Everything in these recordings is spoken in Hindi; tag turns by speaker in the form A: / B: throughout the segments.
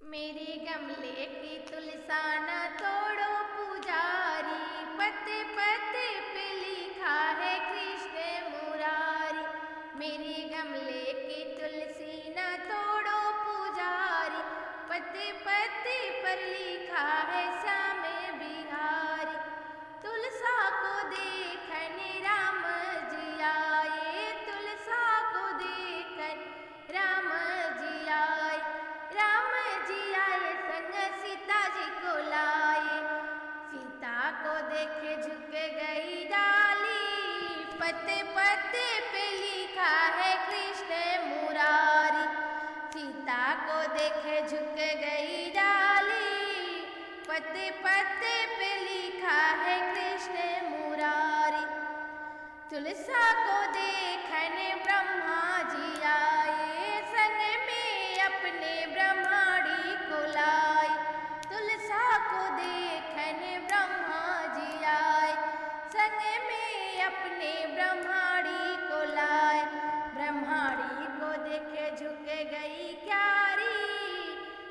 A: मेरे गमले की तुलसाना तोड़ो पुजारी, पत्ते पत्ते पे लिखा है कृष्ण मुरारी। मेरे गमले की तुलसी न तोड़ो पुजारी, पत्ते पत्ते पर लिखा है श्याम बिहारी। तुलसा को देखने राम जी आए, तुलसा को देखने राम जी आए। राम जी आए संग सीता जी को लाए, सीता को देखे झुक गई डाली, पत्ते पत्ते पे लिखा है कृष्ण मुरारी। सीता को देखे झुक गई डाली, पत्ते पत्ते पे लिखा है कृष्ण मुरारी। तुलसा को देखने ब्रह्मा जी आए, संग में अपने ब्रह्माणी को लाए। तुलसा को देखने ब्रह्मा जी आए, संग में अपने ब्रह्माणी को लाए। ब्रह्माणी को देखे झुक गई क्यारी,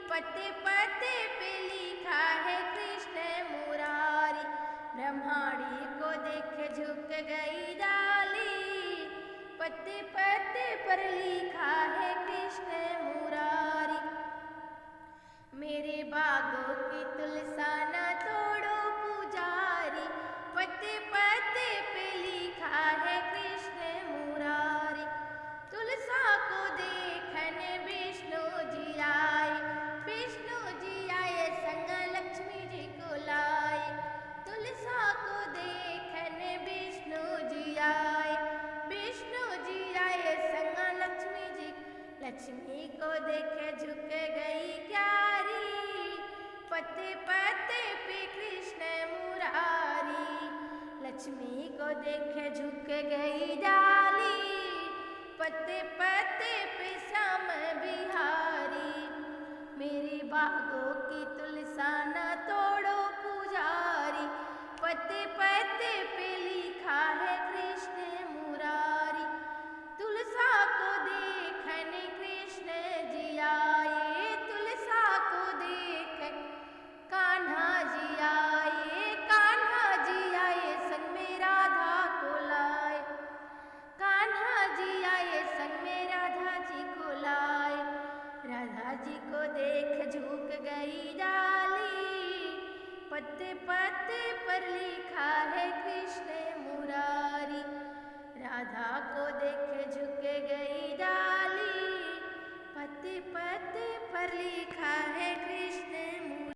A: पत्ते पत्ते पे लिखा है कृष्ण मुरारी। ब्रह्माणी को देखे झुक गई डाली, पत्ते पत्ते पर लिखा है कृष्ण मुरारी। मेरे बागों की तुलसा न तोड़ो पुजारी, पत्ते पत्ते पे लिखा है कृष्ण मुरारी। तुलसा को देखने विष्णु जी आए, विष्णु जी आए संग लक्ष्मी जी को लाए। तुलसा को देखने विष्णु जी आए, विष्णु जी आए संग लक्ष्मी जी। लक्ष्मी को देखे झुक गई क्यारी, पत्ते पत्ते पे कृष्ण मुरारी। लक्ष्मी को देखे झुक गई डाली, पत्ते पत्ते पे श्याम बिहारी। मेरे बागों की तुलसा न तोड़ो पुजारी, पत्ते पत्ते पे लिखा है कृष्ण मुरारी। तुलसा को देखने कृष्ण जी आए, तुलसा को देखने कान्हा जी आए। कान्हा जी आए संग में राधा को लाए, कान्हा जी आए संग में राधा जी को लाए। राधा जी को देख झुक गई डाली, पत्ते पत्ते पर लिखा है कृष्ण मुरारी। राधा को देख झुक गई डाली, पत्ते पत्ते पर लिखा है